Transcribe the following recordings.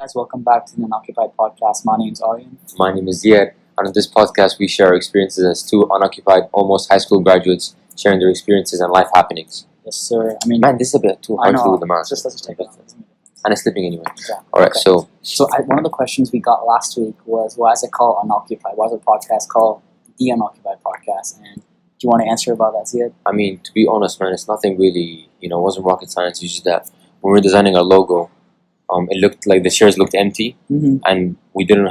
Guys, welcome back to the Unoccupied Podcast. My name is Aryan. My name is Zeyad, and on this podcast, we share our experiences as two unoccupied, almost high school graduates, sharing their experiences and life happenings. Yes, sir. I mean, Man, this is a bit too I hard to do know. with the It's mask. just such a technical. And it's slipping anyway. Yeah. Alright, Okay. One of the questions we got last week was, why is it called Unoccupied? Why is the podcast called the Unoccupied Podcast? And do you want to answer about that, Ziyad? I mean, to be honest, man, it's nothing really, it wasn't rocket science. It's just that when we were designing our logo, it looked like the chairs looked empty, and we didn't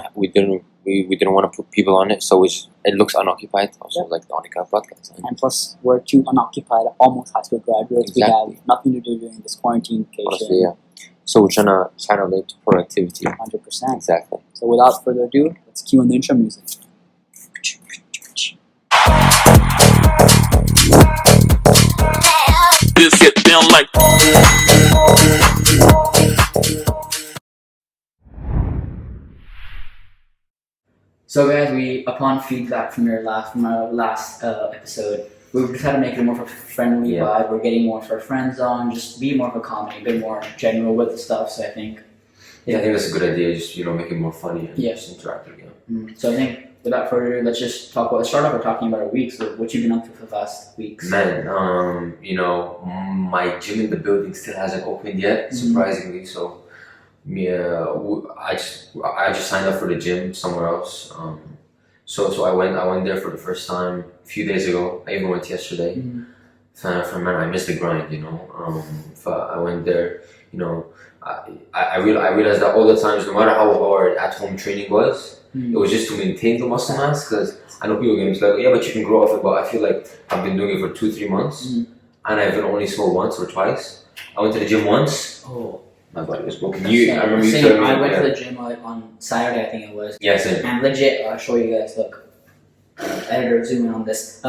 want to put people on it, so it looks unoccupied. Also, like the Unoccupied Podcast. And plus, we're two unoccupied, almost high school graduates. Exactly. We have nothing to do during this quarantine vacation. Honestly, yeah. So we're trying to channel it to productivity. 100%. Exactly. So without further ado, let's cue in the intro music. This get down like So guys, upon feedback from our last episode, we decided to make it more of a friendly vibe. We're getting more of our friends on, just be more of a comedy, a bit more general with the stuff. So I think, I think that's a good idea. Just make it more funny and just interactive. So I think without further ado, let's just start off by talking about our weeks. So what you've been up to for the last weeks? Man, my gym in the building still hasn't opened yet, surprisingly. So, I just signed up for the gym somewhere else. So I went there for the first time a few days ago. I even went yesterday. Man, I missed the grind. I went there. I realized that all the times, no matter how hard at-home training was, it was just to maintain the muscle mass. Because I know people are going to be like, yeah, but you can grow off it. But I feel like I've been doing it for 2-3 months, and I've been only sore once or twice. I went to the gym once. Oh, my body was broken. I remember you telling me. I went to the gym on Saturday, I think it was. Yeah, same. And legit, I'll show you guys. Look, editor, zoom in on this.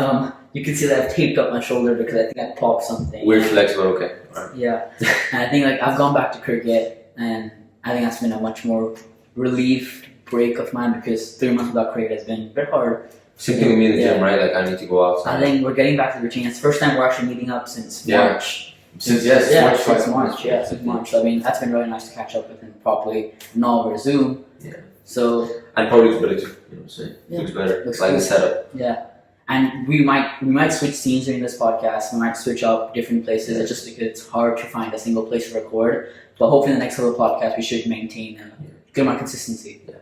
You can see that I've taped up my shoulder because I think I popped something. Weird flex, but okay. Right. Yeah, and I think I've gone back to cricket, and I think that's been a much more relieved break of mine because 3 months without cricket has been a bit hard. Same thing with me in the gym, right? Like I need to go outside. I think we're getting back to the routine. It's the first time we're actually meeting up since March. Since March. So I mean, that's been really nice to catch up with him properly, not over Zoom. Yeah. So and probably looks better too. You know what I'm saying? Looks better. Looks like good. the setup. Yeah. And we might switch scenes during this podcast. We might switch up different places. It's just because it's hard to find a single place to record. But hopefully, in the next couple of podcasts, we should maintain a good amount of consistency. Yeah.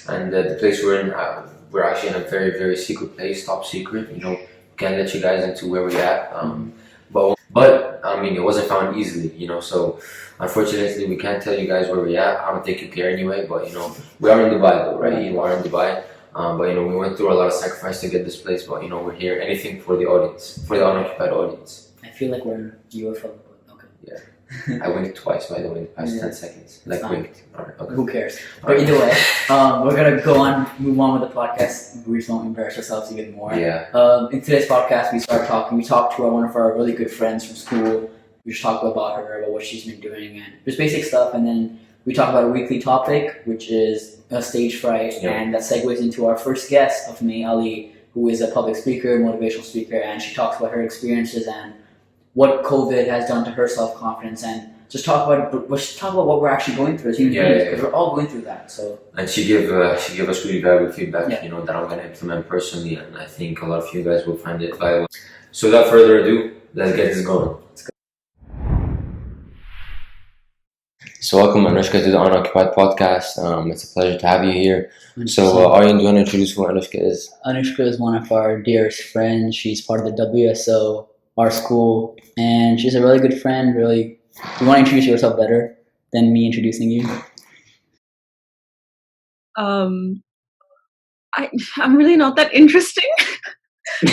And the place we're in, we're actually in a very, very secret place, top secret. Can't let you guys into where we're at. But I mean, it wasn't found easily. So unfortunately, we can't tell you guys where we're at. I don't think you care anyway. But we are in Dubai, though, right? We are in Dubai. But we went through a lot of sacrifice to get this place. But we're here. Anything for the audience, for the unoccupied audience. I feel like we're in UFO. Okay. Yeah. I winked twice, by the way, in the past 10 seconds. Winked. All right. Okay. Who cares? But either way, we're gonna move on with the podcast. We just won't embarrass ourselves even more. Yeah. In today's podcast, we talked to one of our really good friends from school. We just talk about her, about what she's been doing, and just basic stuff. And then we talk about a weekly topic, which is stage fright, and that segues into our first guest of May Ali, who is a public speaker, motivational speaker, and she talks about her experiences and what COVID has done to her self-confidence, and just talk about what we're actually going through as human beings, because we're all going through that. So, and she gave us really valuable feedback, that I'm gonna implement personally, and I think a lot of you guys will find it valuable. So, without further ado, let's get this going. So, welcome Anushka to the Unoccupied Podcast. It's a pleasure to have you here. So, Aryan, do you want to introduce who Anushka is? Anushka is one of our dearest friends. She's part of the WSO, our school, and she's a really good friend. Really, you want to introduce yourself better than me introducing you? I'm really not that interesting,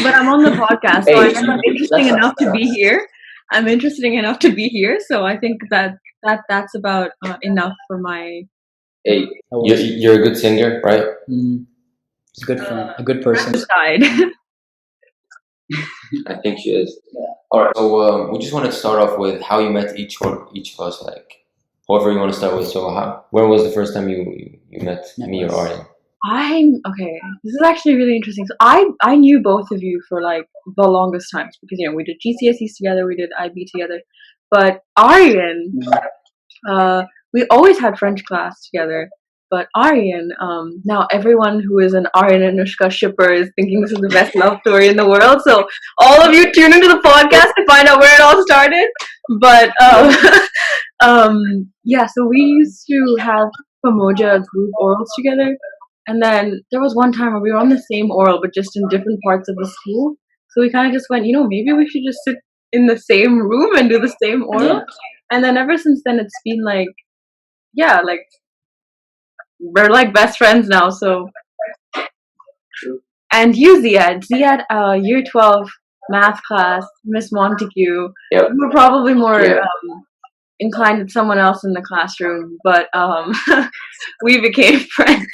but I'm on the podcast, so I'm interesting enough to be here. I'm interesting enough to be here, so I think that's about enough for my. Hey, you're a good singer, right? She's a good friend, a good person. I think she is. Yeah. All right. So we just wanted to start off with how you met each of us, like however you want to start with. So when was the first time you met me or Aryan? This is actually really interesting. So I knew both of you for like the longest times because we did GCSEs together, we did IB together. But Aryan, we always had French class together. But Aryan, now everyone who is an Aryan and Anushka shipper is thinking this is the best love story in the world. So all of you tune into the podcast to find out where it all started. But yeah, so we used to have Pamoja group orals together. And then there was one time where we were on the same oral, but just in different parts of the school. So we kind of just went, maybe we should just sit in the same room and do the same oral. Yeah. And then ever since then, it's been like, yeah, like we're like best friends now. So, and you, Zeyad, year 12 math class, Miss Montague. Yep. You were probably more Yeah. inclined with someone else in the classroom, but we became friends.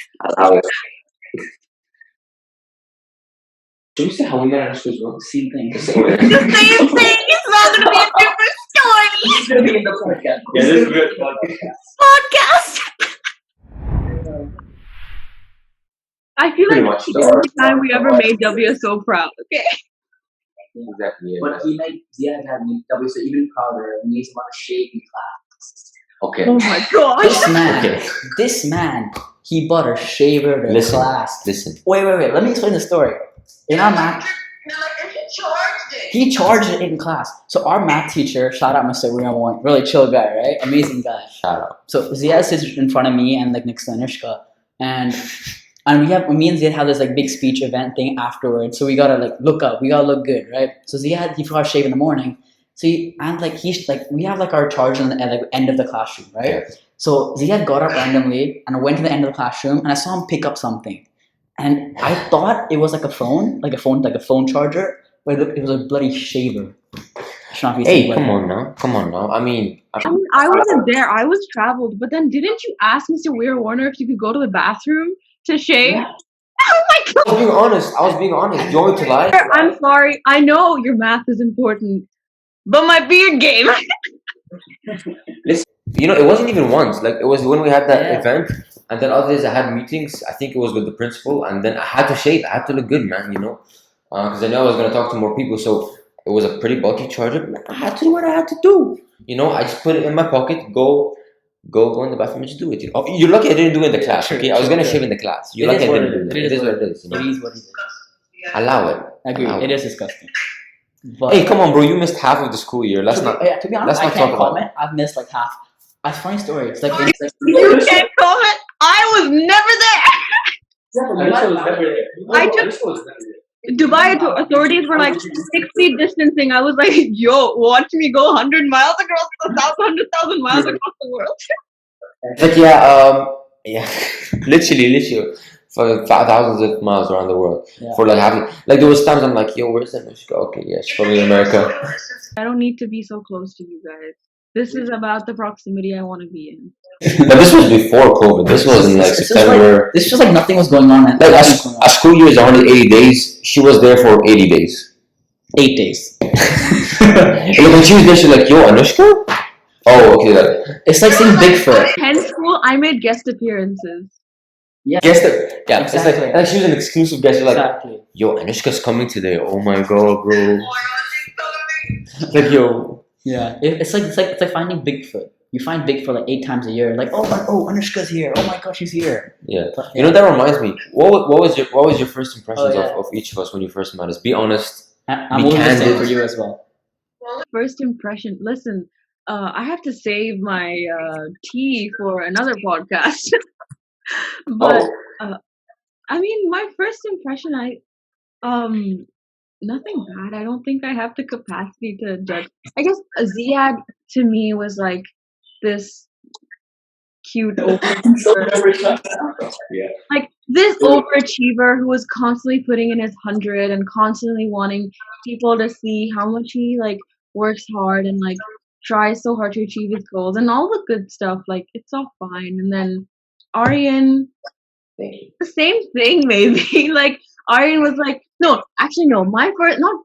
Should we say how we met Anushka as well? Same thing. The same thing. It's not going to be a different story. It's gonna be in the podcast. Yeah, this is a good podcast. Podcast. I feel Pretty like much it's the only time we ever made W so proud. Okay. Exactly. Yeah. But he made had me W so even prouder. He made someone shave in class. Okay. Oh my gosh. This man, he bought a shaver to Listen. class. Listen. Wait. Let me explain the story. In our math, he charged it in class. So our math teacher, shout out Mr. William One, really chill guy, right? Amazing guy. Shout out. So Ziyad sits in front of me and like next to Anushka, and me and Ziyad have this like big speech event thing afterwards. So we gotta like look up, we gotta look good, right? So Ziyad, he forgot to shave in the morning. So we have like our charge at the end of the classroom, right? Yeah. So Ziyad got up randomly and I went to the end of the classroom and I saw him pick up something. And I thought it was like a phone charger, but it was a bloody shaver. Hey, come on now. I mean, I wasn't there. I was traveled. But then didn't you ask Mr. Weir Warner if you could go to the bathroom to shave? Yeah. Oh my god. I was being honest. Do you want me to lie? I'm sorry. I know your math is important. But my beard game. Listen, it wasn't even once. Like, it was when we had that Yeah. event, and then other days I had meetings. I think it was with the principal, and then I had to shave. I had to look good, man. Because I knew I was gonna talk to more people. So it was a pretty bulky charger. I had to do what I had to do. I just put it in my pocket. Go in the bathroom and just do it. Oh, you're lucky I didn't do it in the class. Okay, I was gonna shave in the class. You're lucky I didn't do it. It is what it is. It is what it is. Allow it. Agreed. Allow It is disgusting. But Hey, come on, bro! You missed half of the school year. Let's not. To be honest, let's I not can't talk about comment. I've missed like half. That's a funny story. It's like You can't comment. I was never there. I took Dubai authorities were like 6 feet distancing. I was like, yo, watch me go 100 miles across the 100,000 miles across the world. But yeah, literally, for thousands of miles around the world. Yeah. For like having, like there was times I'm like, yo, where's that? Okay, yeah, she's probably in America. I don't need to be so close to you guys. This is about the proximity I want to be in. But this was before COVID. This was in like September. It's just like nothing was going on. Like a school year is 180 days. She was there for 80 days. 8 days. And when she was there, she's like, yo, Anushka? Oh, okay. It's like seeing Bigfoot. Penn school, I made guest appearances. Yeah. Guess that. Yeah, Exactly. It's like she was an exclusive guest. She's like, Exactly. yo, Anushka's coming today. Oh my god, bro. Like, yo. Yeah. It's like finding Bigfoot. You find Bigfoot like 8 times a year. Like, oh, Anushka's here. Oh my god, she's here. Yeah. But, That reminds me. What was your first impressions Oh, yeah. of each of us when you first met us? Be honest. I'm Be willing to say candid. for you as well. First impression. Listen, I have to save my tea for another podcast. But I mean, my first impression, nothing bad. I don't think I have the capacity to judge. I guess Zeyad to me was like this cute overachiever. Yeah. Like this overachiever who was constantly putting in his 100 and constantly wanting people to see how much he like works hard and like tries so hard to achieve his goals and all the good stuff. Like it's all fine. And then Aryan, the same thing maybe. Like Aryan was like, no, my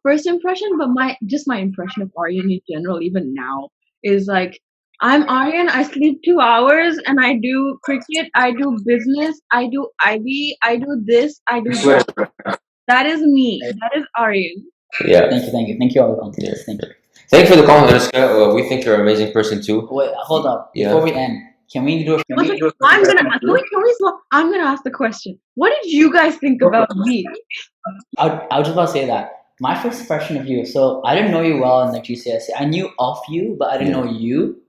first impression, but my impression of Aryan in general, even now, is like, I'm Aryan, I sleep 2 hours and I do cricket, I do business, I do IB, I do this, I do that. That is me. That is Aryan. Yeah. Thank you all the compliments. Yeah. Thank you. Thank you for the compliment, Anushka. We think you're an amazing person too. Wait, hold up. Yeah. Before we end, Can we do a? I'm gonna ask the question. What did you guys think about me? I was just about to say that. My first impression of you. So I didn't know you well in like GCSE. I knew of you, but I didn't know you.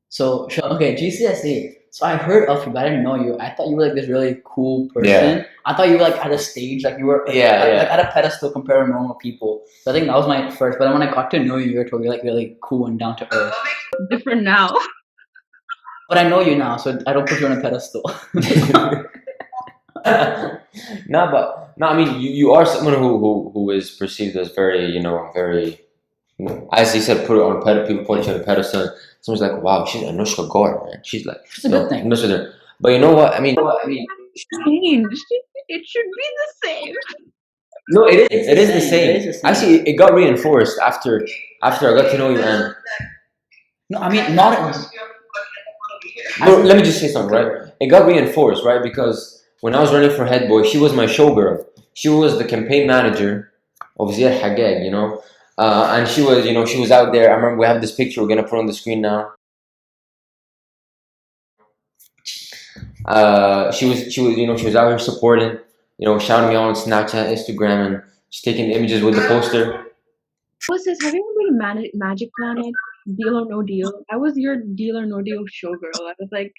So okay, GCSE. So I heard of you, but I didn't know you. I thought you were like this really cool person. Yeah. I thought you were like at a stage, like you were like at a pedestal compared to normal people. So I think that was my first. But then when I got to know you, you were totally like really cool and down to earth. Different now. But I know you now, so I don't put you on a pedestal. I mean, you are someone who is perceived as very, as he said, put it on a pedestal. People point you on a pedestal. Someone's like, wow, she's Anushka Gaur, man. She's like, it's a good thing. But you know what? I mean, changed. It should be the same. No, it is the same. Actually, it got reinforced after I got to know you. And no, I mean not. Well, let me just say something, right? It got reinforced, right? Because when I was running for head boy, she was my showgirl. She was the campaign manager of Ziyad Hagag, and she was out there. I remember we have this picture we're gonna put on the screen now. She was out here supporting, shouting me out on Snapchat, Instagram, and she's taking images with the poster. What's this? Have you ever been to Magic Planet? Deal or No Deal? I was your Deal or No Deal showgirl. I was like,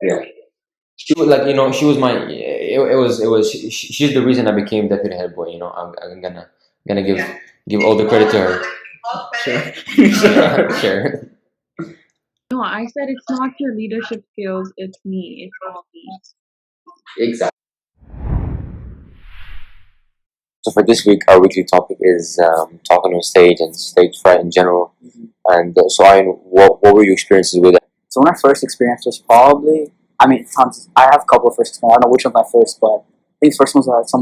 yeah. She was like, she was my. It was. She's the reason I became deputy head boy. I'm gonna give all the credit to her. Sure. No, I said it's not your leadership skills. It's me. It's all me. Exactly. So for this week, our weekly topic is talking on stage and stage fright in general. Mm-hmm. And so, Aryan, what were your experiences with it? So my first experience was probably, I have a couple of first experiences. I don't know which was my first, but I think the first one was at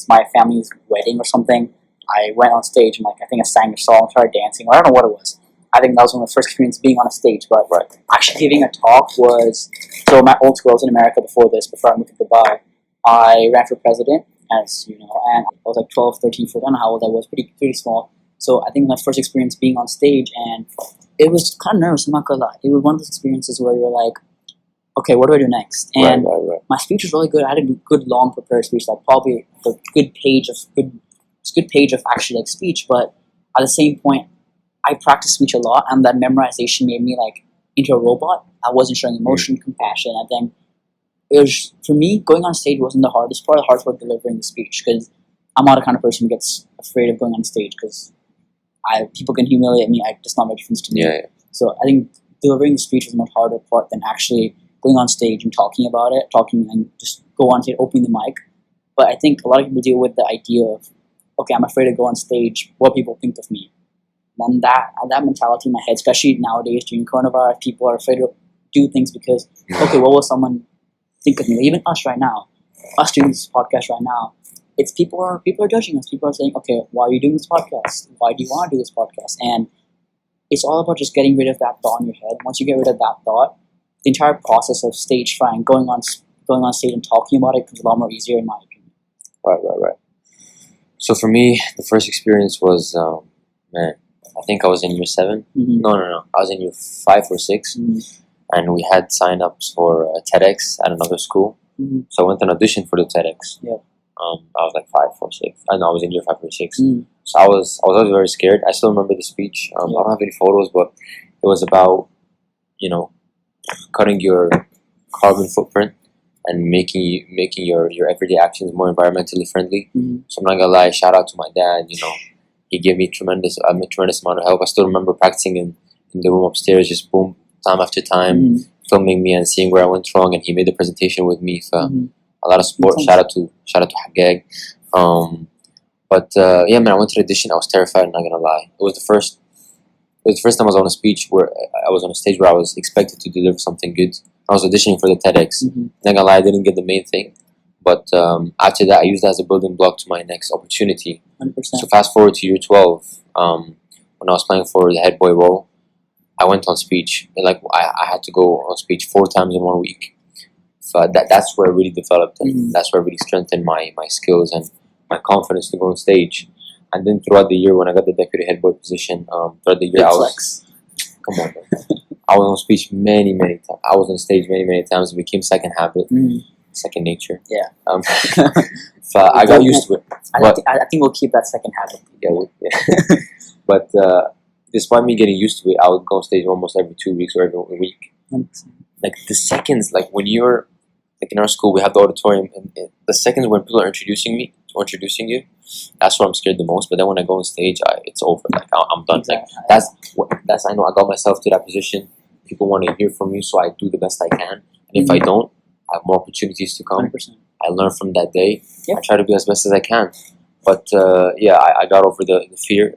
my family's wedding or something. I went on stage and I think I sang a song, started dancing, or I don't know what it was. I think that was one of my first experiences being on a stage, but actually giving a talk was, so my old school, I was in America before I moved to Dubai. I ran for president, as you know, and I was like 12, 13, 14, I don't know how old I was, pretty small. So I think my first experience being on stage, and it was kind of nervous, I'm not gonna lie. It was one of those experiences where you're like, okay, what do I do next? And my speech was really good. I had a good long prepared speech, like probably a good page of actually like speech, but at the same point, I practiced speech a lot, and that memorization made me like into a robot. I wasn't showing emotion, compassion. I think it was, for me, going on stage wasn't the hardest part. The hardest part was delivering the speech, because I'm not the kind of person who gets afraid of going on stage, because people can humiliate me. It does not make difference to me. Yeah. So I think delivering the speech was a much harder part than actually going on stage and talking about it, and just go on stage, opening the mic. But I think a lot of people deal with the idea of, okay, I'm afraid to go on stage, what people think of me. And that mentality in my head, especially nowadays during coronavirus, people are afraid to do things because, okay, what will someone think of me? Even us right now, us doing this podcast right now, it's people are judging us. People are saying, okay, why are you doing this podcast? Why do you want to do this podcast? And it's all about just getting rid of that thought in your head. Once you get rid of that thought, the entire process of stage fright, going on stage and talking about it, becomes a lot more easier, in my opinion. Right. So for me, the first experience was, I think I was in year 7. Mm-hmm. No. I was in year 5 or 6. Mm-hmm. And we had sign-ups for TEDx at another school. Mm-hmm. So I went on audition for the TEDx. Yeah. I was like 5 or 6. I know I was in year 5 or 6. Mm-hmm. So I was always very scared. I still remember the speech. I don't have any photos, but it was about, cutting your carbon footprint and making your everyday actions more environmentally friendly. Mm-hmm. So I'm not gonna lie, shout out to my dad. He gave me tremendous amount of help. I still remember practicing in the room upstairs, just boom, time after time, filming me and seeing where I went wrong. And he made the presentation with me for a lot of support. Shout out to Hagag. Yeah, man, I went to the audition. I was terrified. I'm not gonna lie. It was the first time I was on a speech where I was on a stage where I was expected to deliver something good. I was auditioning for the TEDx. Mm-hmm. Not gonna lie, I didn't get the main thing. But after that, I used that as a building block to my next opportunity. 100%. So fast forward to year 12, when I was playing for the head boy role, I went on speech. I had to go on speech 4 times in 1 week. So that's where I really developed, and that's where I really strengthened my skills and my confidence to go on stage. And then throughout the year, when I got the deputy head boy position, throughout the year, Big flex. Come on, man. I was on speech many times. I was on stage many times. It became second habit, second nature. Yeah. So I got used to it. I think we'll keep that second habit. Yeah. But despite me getting used to it, I would go on stage almost every 2 weeks or every week. Like the seconds, like when you're like in our school, we have the auditorium, and the seconds when people are introducing you, that's what I'm scared the most. But then when I go on stage, it's over. Like I'm done. Exactly. Like that's I know I got myself to that position. People want to hear from you, so I do the best I can. And if I don't, I have more opportunities to come. 100%. I learn from that day. Yep. I try to be as best as I can. But I got over the fear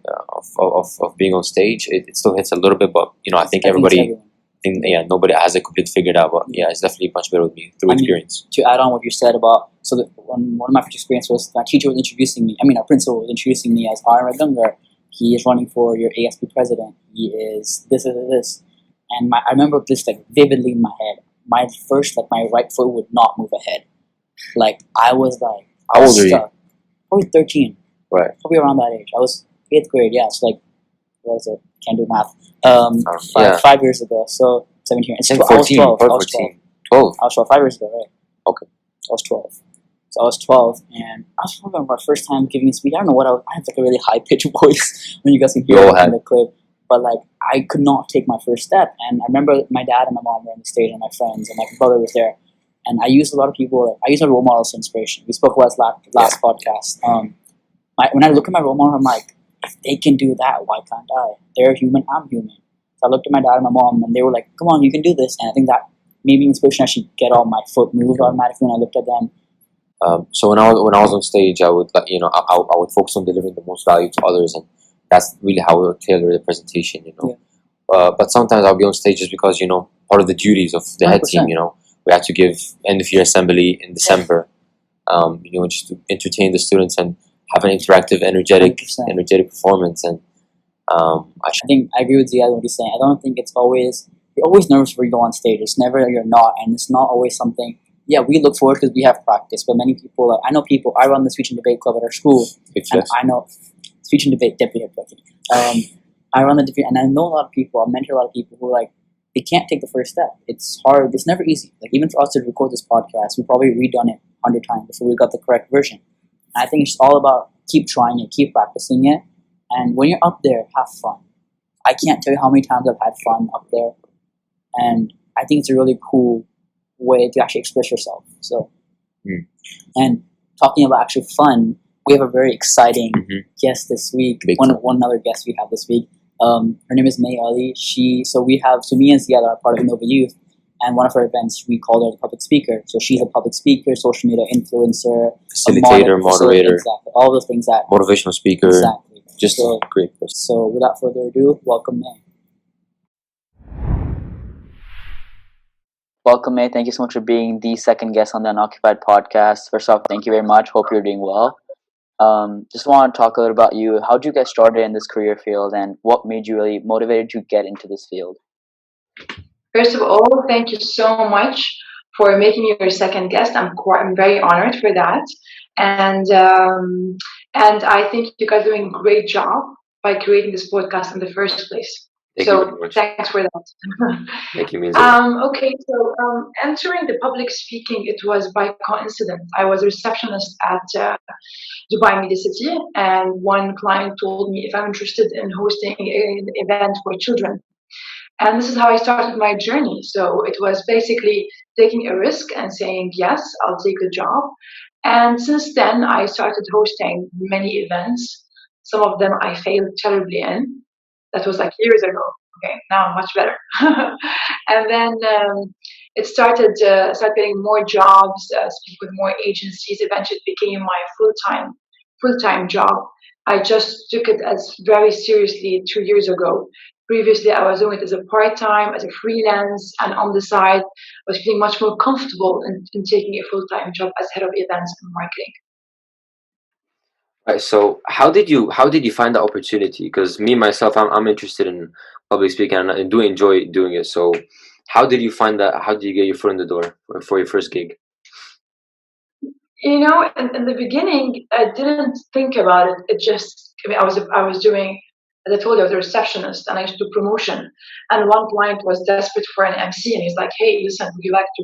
of being on stage. It still hits a little bit, but I think everybody. Nobody has it completely figured out, but it's definitely much better with me through experience. To add on what you said about, one of my first experiences was my teacher was introducing me. Our principal was introducing me as Aryan and Zeyad. He is running for your ASP president. He is this. And I remember this like vividly in my head. My right foot would not move ahead. Like I was How old are you? Probably 13. Right. Probably around that age. I was 8th grade. Yeah. So like, what was it? Can't do math. 5 years ago. So 17. I think 14. I was 12. 12. I was 12. 5 years ago, right? Okay. I was 12. So I was 12, and I was remember my first time giving a speech. I don't know what I have like a really high pitched voice when you guys can hear it in the clip. But like I could not take my first step, and I remember my dad and my mom were on the stage, and my friends, and my brother was there. And I used a lot of people. I used my role models as inspiration. We spoke about last podcast. When I look at my role model, I'm like, if they can do that, why can't I? They're human. I'm human. So I looked at my dad and my mom, and they were like, "Come on, you can do this." And I think that made me inspiration. I should get all my foot moved automatically when I looked at them. So when I was on stage, I would I would focus on delivering the most value to others, and that's really how we would tailor the presentation. But sometimes I'll be on stage just because part of the duties of the head team. We have to give end of year assembly in December. Just to entertain the students and have an interactive, energetic performance. And I think I agree with Zeyad what he's saying. I don't think you're always nervous before you go on stage. It's never you're not, and it's not always something. Yeah, we look forward because we have practice. But many people, I know people. I run the speech and debate club at our school, and I know speech and debate deputy head. I run the debate, and I know a lot of people. I mentor a lot of people who they can't take the first step. It's hard. It's never easy. Like even for us to record this podcast, we probably redone it 100 times before we got the correct version. And I think it's all about keep trying it, keep practicing it, and when you're up there, have fun. I can't tell you how many times I've had fun up there, and I think it's a really cool way to actually express yourself. So, and talking about actually fun, we have a very exciting guest this week. One other guest we have this week. Her name is May Ali. Me and Zeyad are part of Innova Youth, and one of her events we called her the public speaker. So she's a public speaker, social media influencer, facilitator, moderator, exactly, all those things that motivational speaker, exactly. Just a great person. So without further ado, welcome May. Welcome May. Thank you so much for being the second guest on the Unoccupied Podcast. First off, thank you very much. Hope you're doing well. Just want to talk a little about you. How did you get started in this career field, and what made you really motivated to get into this field? First of all, thank you so much for making me your second guest. I'm very honored for that, and I think you guys are doing a great job by creating this podcast in the first place. Thanks for that. Thank you, okay, so entering the public speaking, it was by coincidence. I was a receptionist at Dubai Media City, and one client told me if I'm interested in hosting an event for children. And this is how I started my journey. So it was basically taking a risk and saying, yes, I'll take the job. And since then, I started hosting many events. Some of them I failed terribly in. That was like years ago. Okay, now I'm much better. And then it started getting more jobs, speak with more agencies. Eventually, it became my full-time job. I just took it as very seriously 2 years ago. Previously, I was doing it as a part-time, as a freelance, and on the side, I was feeling much more comfortable in taking a full-time job as head of events and marketing. Right. So how did you find the opportunity? Because me myself, I'm interested in public speaking and I do enjoy doing it. So how did you find that? How did you get your foot in the door for your first gig? In the beginning, I didn't think about it. It just, I was doing as I told you, I was a receptionist and I used to do promotion. And one client was desperate for an MC, and he's like, "Hey, listen, would you like to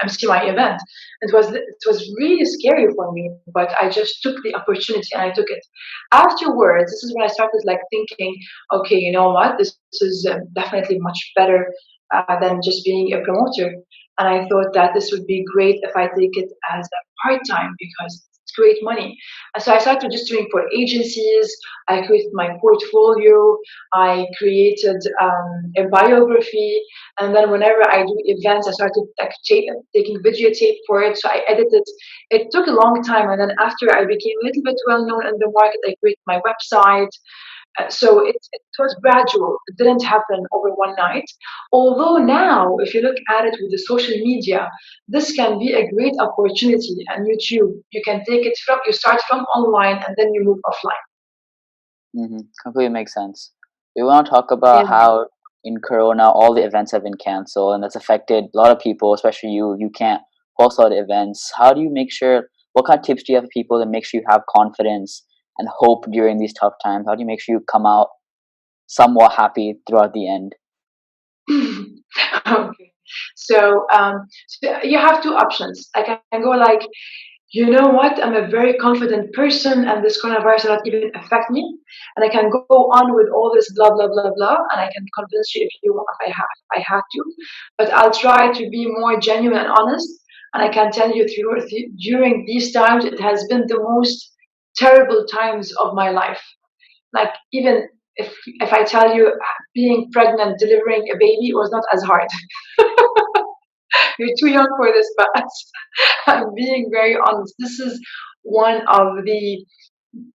MC my event?" It was really scary for me, but I just took the opportunity and I took it. Afterwards, this is when I started like thinking, okay, you know what, this is definitely much better than just being a promoter. And I thought that this would be great if I take it as a part time because it's great money. And so I started registering for agencies. I created my portfolio. I created a biography. And then whenever I do events, I started like taking videotape for it. So I edited. It took a long time. And then after I became a little bit well known in the market, I created my website. So it was gradual. It didn't happen over one night. Although now, if you look at it with the social media, this can be a great opportunity. And YouTube, you can take it from, you start from online and then you move offline. Completely makes sense. We want to talk about Yeah. how in Corona all the events have been canceled and that's affected a lot of people, especially you. You can't host a lot of events. How do you make sure? What kind of tips do you have for people that make sure you have confidence and hope during these tough times? How do you make sure you come out somewhat happy throughout the end? Okay. So you have two options. I can go like, you know what, I'm a very confident person and this coronavirus will not even affect me. And I can go on with all this blah, blah, blah, blah. And I can convince you if you want, if I have to. But I'll try to be more genuine and honest. And I can tell you during these times, it has been the most terrible times of my life. Like even if I tell you being pregnant, delivering a baby was not as hard. You're too young for this, but I'm being very honest. This is one of the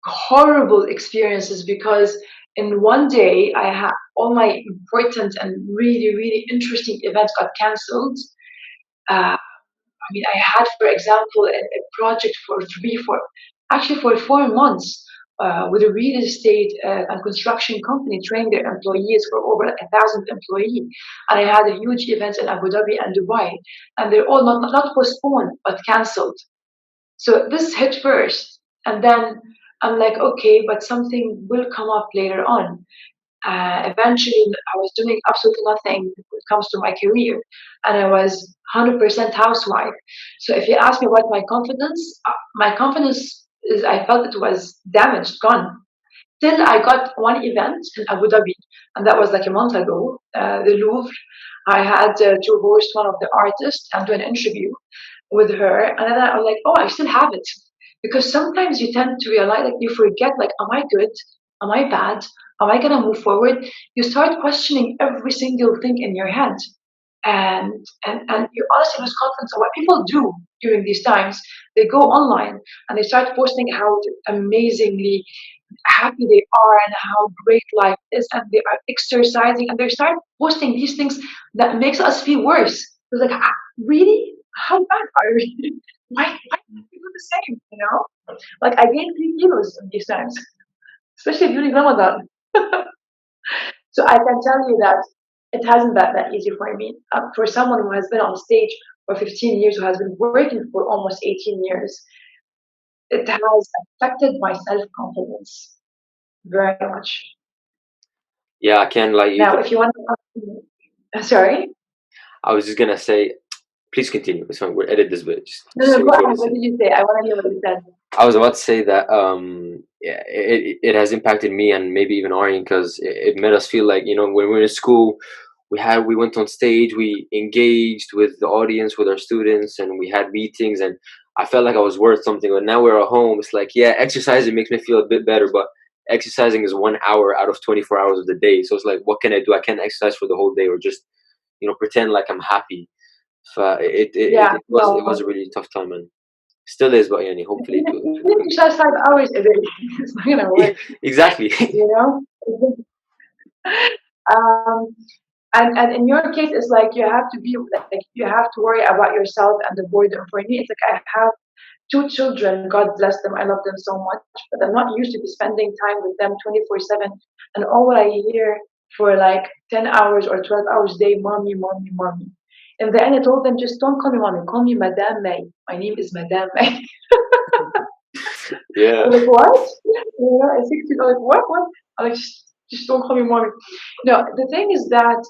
horrible experiences because in one day I had all my important and really, really interesting events got cancelled. I had, for example, a project for actually for 4 months with a real estate and construction company training their employees for over 1,000 employees. And I had a huge event in Abu Dhabi and Dubai, and they're all not postponed but cancelled. So this hit first, and then I'm like, okay, but something will come up later on. Eventually, I was doing absolutely nothing when it comes to my career, and I was 100% housewife. So if you ask me about my confidence is I felt it was damaged, gone. Till I got one event in Abu Dhabi, and that was like a month ago, the Louvre. I had to host one of the artists and do an interview with her, and then I was like, oh, I still have it. Because sometimes you tend to realize, like, you forget, like, am I good? Am I bad? Am I gonna move forward? You start questioning every single thing in your head, and you honestly lose confidence. So what people do during these times, they go online and they start posting how amazingly happy they are and how great life is, and they are exercising, and they start posting these things that makes us feel worse. It's like, really? How bad are we? Why don't we do the same? Like I gained 3 kilos in these times, especially during Ramadan. So I can tell you that it hasn't been that easy for me. For someone who has been on stage for 15 years, who has been working for almost 18 years, it has affected my self-confidence very much. Yeah, I can like you. Now, if you want to, sorry. I was just gonna say, please continue. It's fine. We'll edit this bit. No, go ahead. What did you say? I want to hear what you said. I was about to say that yeah, it has impacted me and maybe even Aryan because it made us feel like, when we were in school, we went on stage, we engaged with the audience, with our students, and we had meetings, and I felt like I was worth something. But now we're at home, it's like, yeah, exercising makes me feel a bit better, but exercising is 1 hour out of 24 hours of the day. So it's like, what can I do? I can't exercise for the whole day or just pretend like I'm happy. So it was a really tough time, and still is, but hopefully you exercise 5 hours a day. It's not gonna work. Exactly. And in your case, it's like you have to worry about yourself and the boredom. For me, it's like I have 2 children. God bless them. I love them so much, but I'm not used to be spending time with them 24/7. And all I hear for like 10 hours or 12 hours a day, mommy, mommy, mommy. In the end, I told them, just don't call me mommy, call me Madame May. My name is Madame May. Yeah. Like, what? I think, like, what? I'm like, Just don't call me mommy. No, the thing is that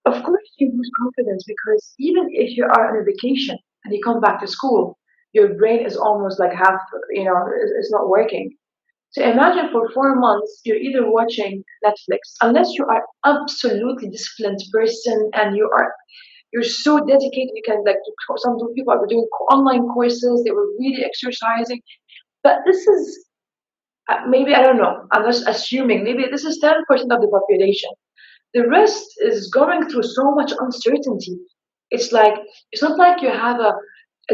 of course you lose confidence because even if you are on a vacation and you come back to school, your brain is almost like half, it's not working. So imagine for 4 months you're either watching Netflix, unless you are absolutely disciplined person and you're so dedicated. You can like some people are doing online courses. They were really exercising, but this is maybe I don't know. I'm just assuming maybe this is 10% of the population. The rest is going through so much uncertainty. It's like it's not like you have a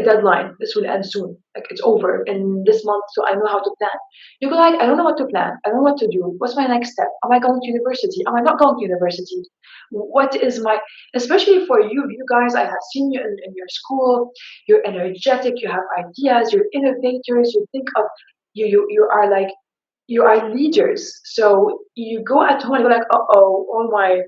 deadline. This will end soon. Like it's over in this month, so I know how to plan. You go like, I don't know what to plan. I don't know what to do. What's my next step? Am I going to university? Am I not going to university? What is my especially for you guys, I have seen you in your school, you're energetic, you have ideas, you're innovators, you think of you are like you are leaders. So you go at home and go like, oh my,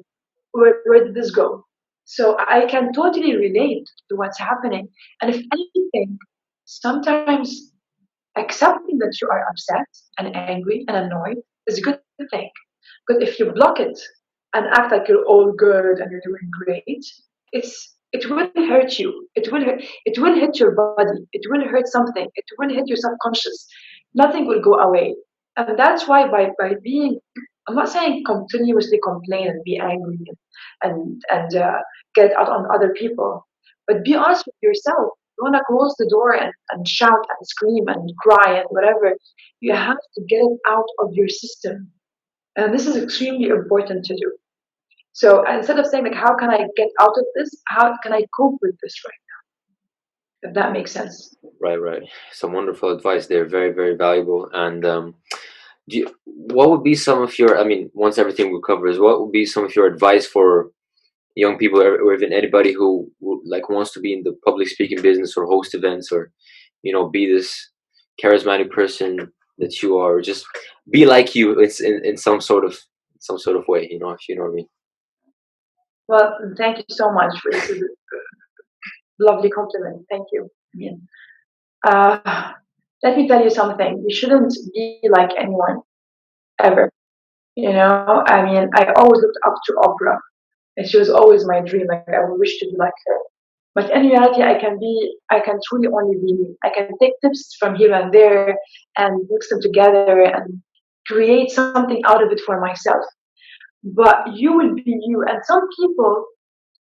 where did this go? So I can totally relate to what's happening. And if anything, sometimes accepting that you are upset and angry and annoyed is a good thing. Because if you block it and act like you're all good and you're doing great, it will hurt you. It will hit your body. It will hurt something. It will hit your subconscious. Nothing will go away. And that's why by being I'm not saying continuously complain and be angry and get out on other people, but be honest with yourself. You want to close the door and shout and scream and cry and whatever. You have to get it out of your system. And this is extremely important to do. So instead of saying like, how can I get out of this? How can I cope with this right now? If that makes sense. Right. Some wonderful advice there. Very, very valuable. And what would be some of your, I mean, once everything recovers, what would be some of your advice for young people or even anybody who like wants to be in the public speaking business or host events or, be this charismatic person that you are, just be like you. It's in some sort of way, if you know what I mean. Well, thank you so much for this lovely compliment. Thank you. Uh, let me tell you something. You shouldn't be like anyone ever. I mean, I always looked up to Oprah, and she was always my dream. Like I would wish to be like her. But in reality, I can truly only be me. I can take tips from here and there and mix them together and create something out of it for myself. But you will be you. And some people,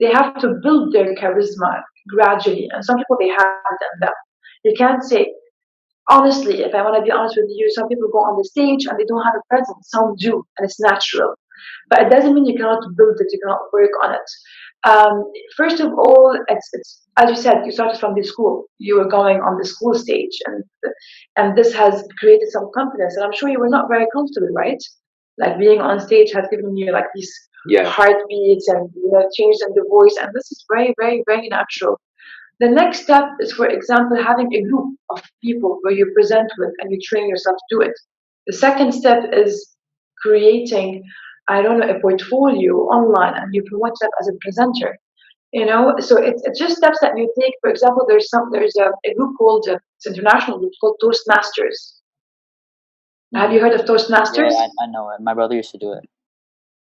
they have to build their charisma gradually. And some people, they have done that. You can't say, honestly, if I want to be honest with you, some people go on the stage and they don't have a presence. Some do, and it's natural. But it doesn't mean you cannot build it, you cannot work on it. First of all, it's as you said, you started from the school. You were going on the school stage, and this has created some confidence. And I'm sure you were not very comfortable, right? Like being on stage has given you like these heartbeats and changes in the voice, and this is very, very, very natural. The next step is, for example, having a group of people where you present with and you train yourself to do it. The second step is creating, I don't know, a portfolio online and you promote yourself as a presenter. So it's just steps that you take. For example, there's a group called it's an international group called Toastmasters. Have you heard of Toastmasters? Yeah, I know it. My brother used to do it.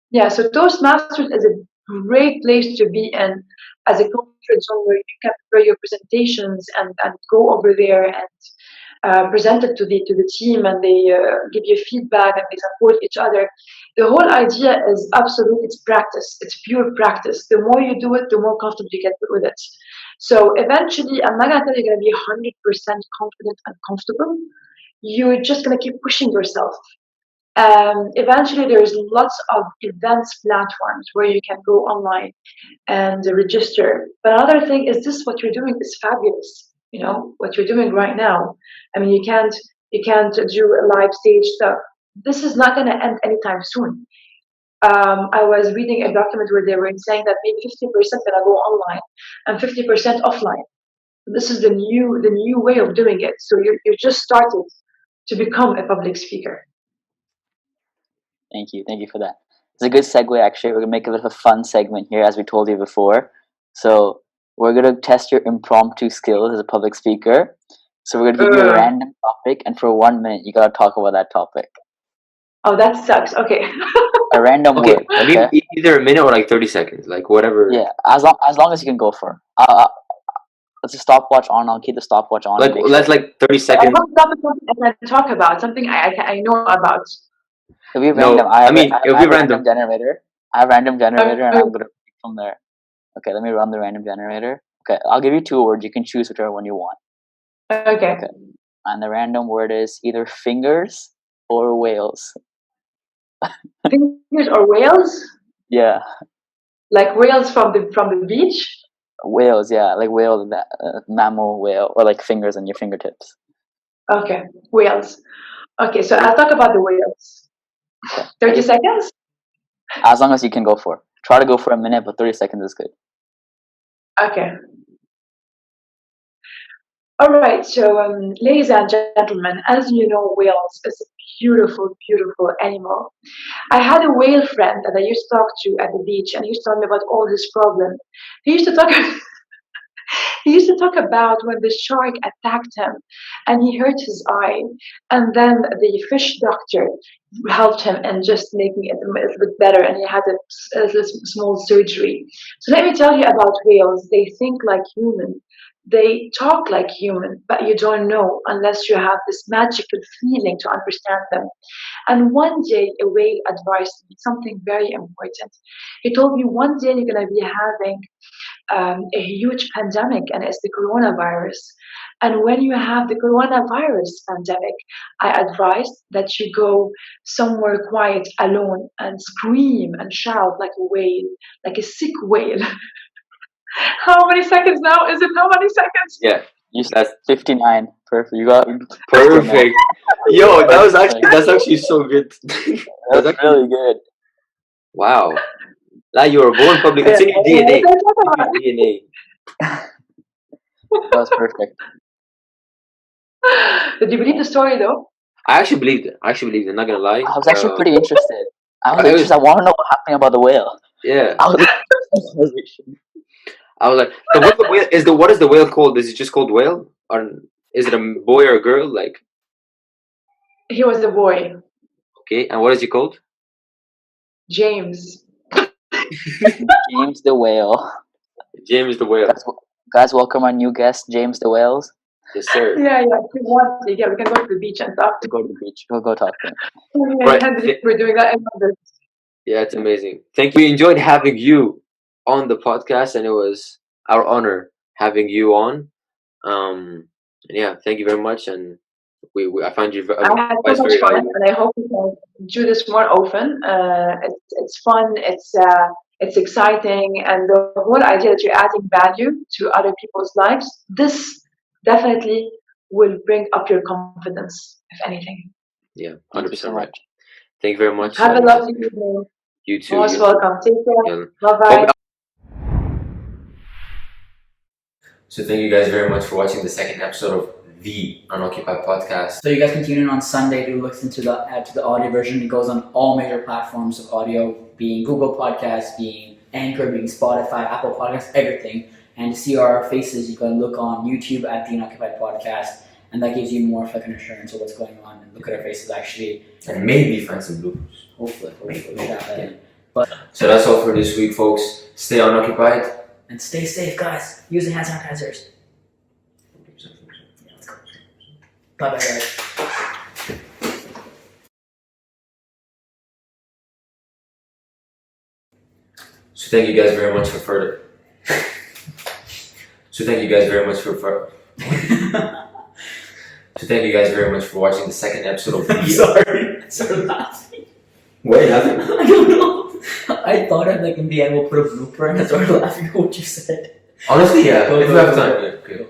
Yeah, so Toastmasters is a great place to be in as a conference zone where you can prepare your presentations and go over there and present it to the team, and they give you feedback and they support each other. The whole idea is absolute. It's practice. It's pure practice. The more you do it, the more comfortable you get with it. So eventually, I'm not gonna tell you you're gonna be 100% confident and comfortable. You're just gonna keep pushing yourself. Eventually, there's lots of events platforms where you can go online and register. But another thing is this: what you're doing is fabulous. What you're doing right now. I mean, you can't do a live stage stuff. This is not going to end anytime soon. I was reading a document where they were saying that maybe 50% gonna go online and 50% offline. This is the new way of doing it. So you just started to become a public speaker. Thank you for that. It's a good segue, actually. We're gonna make a bit of a fun segment here, as we told you before. So we're gonna test your impromptu skills as a public speaker. So we're gonna give you a random topic, and for 1 minute, you gotta talk about that topic. Oh, that sucks. Okay. A random Okay, word. Okay. maybe either a minute or like 30 seconds, like whatever. Yeah, as long as you can go for. Let's just stopwatch on. I'll keep the stopwatch on. Like and make let's sure. like 30 I seconds. want to something I talk about, something I know about. It'll be No, random. I mean, I it'll have be a random. generator. I have random generator, and Okay. I'm gonna pick from there. Okay, let me run the random generator. Okay, I'll give you 2 words. You can choose whichever one you want. Okay. Okay. And the random word is either fingers or whales. Fingers or whales? Yeah, Like whales from the beach? whales. Yeah, like whale, mammal whale, or like fingers on your fingertips. Okay, whales. Okay, so I'll talk about the whales. Okay. 30 seconds? As long as you can go for. Try to go for a minute, but 30 seconds is good. Okay. All right, so ladies and gentlemen, as you know, whales is a beautiful, beautiful animal. I had a whale friend that I used to talk to at the beach, and he used to tell me about all his problems. He used to talk. He used to talk about when the shark attacked him and he hurt his eye, and then the fish doctor helped him and just making it a little bit better, and he had a small surgery. So let me tell you about whales. They think like human. They talk like human, but you don't know unless you have this magical feeling to understand them. And one day, a whale advised me something very important. He told me one day you're going to be having a huge pandemic, and it's the coronavirus. And when you have the coronavirus pandemic, I advise that you go somewhere quiet alone and scream and shout like a whale, like a sick whale. How many seconds now? Is it how many seconds? Yeah, You said 59. Perfect. You got perfect. Yo, that's actually so good. That's really good. Wow. Like you were born public. It's in your DNA. It's in your DNA. That was perfect. Did you believe the story though? I actually believed it. I'm not gonna lie. I was actually pretty interested. I was I interested. I want to know what happened about the whale. Yeah. I was I was like, what is the whale called? Is it just called whale, or is it a boy or a girl? Like, He was a boy, okay, and what is he called? James. James the whale. James the whale. Guys, welcome our new guest, James the Whales. Yes, sir. Yeah, if you want to, yeah, we can go to the beach and talk. Go to the beach. Go talk to him. Right. We're doing that. I love this. Yeah, it's amazing. Thank you. We enjoyed having you on the podcast, and it was our honor having you on. And yeah, thank you very much. And I find you I had so much fun, and I hope we can do this more often. It's fun. It's exciting, and the whole idea that you're adding value to other people's lives. This definitely will bring up your confidence, if anything. Yeah, 100% right. Thank you very much. Have a lovely evening. You too. Most welcome. Take care. Yeah. Bye bye. So thank you guys very much for watching the second episode of the Unoccupied Podcast. So you guys can tune in on Sunday to listen to the audio version. It goes on all major platforms of audio, being Google Podcasts, being Anchor, being Spotify, Apple Podcasts, everything. And to see our faces, you can look on YouTube at the Unoccupied Podcast, and that gives you more of like an assurance of what's going on and look at our faces actually. And maybe find some bloopers. Hopefully. Yeah. But so that's all for this week, folks. Stay unoccupied. and stay safe, guys. Use the hand sanitizers. Yeah, let's go. Bye bye, guys. So thank you guys very much for further. So thank you guys very much for So thank you guys very much for watching the second episode of I'm sorry. I started laughing. Why are you laughing? I don't know. I thought I'd like in the end we'll put a blooper and I started laughing at what you said. Honestly, yeah. Go, if go, we have go, time, go. yeah. Okay.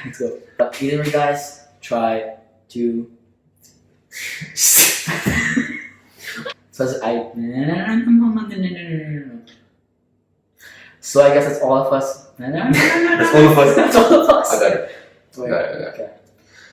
Let's go. Either way, guys, try to. So I guess that's all of us. That's all of us. That's all of us. I got it. Wait, Got it. okay.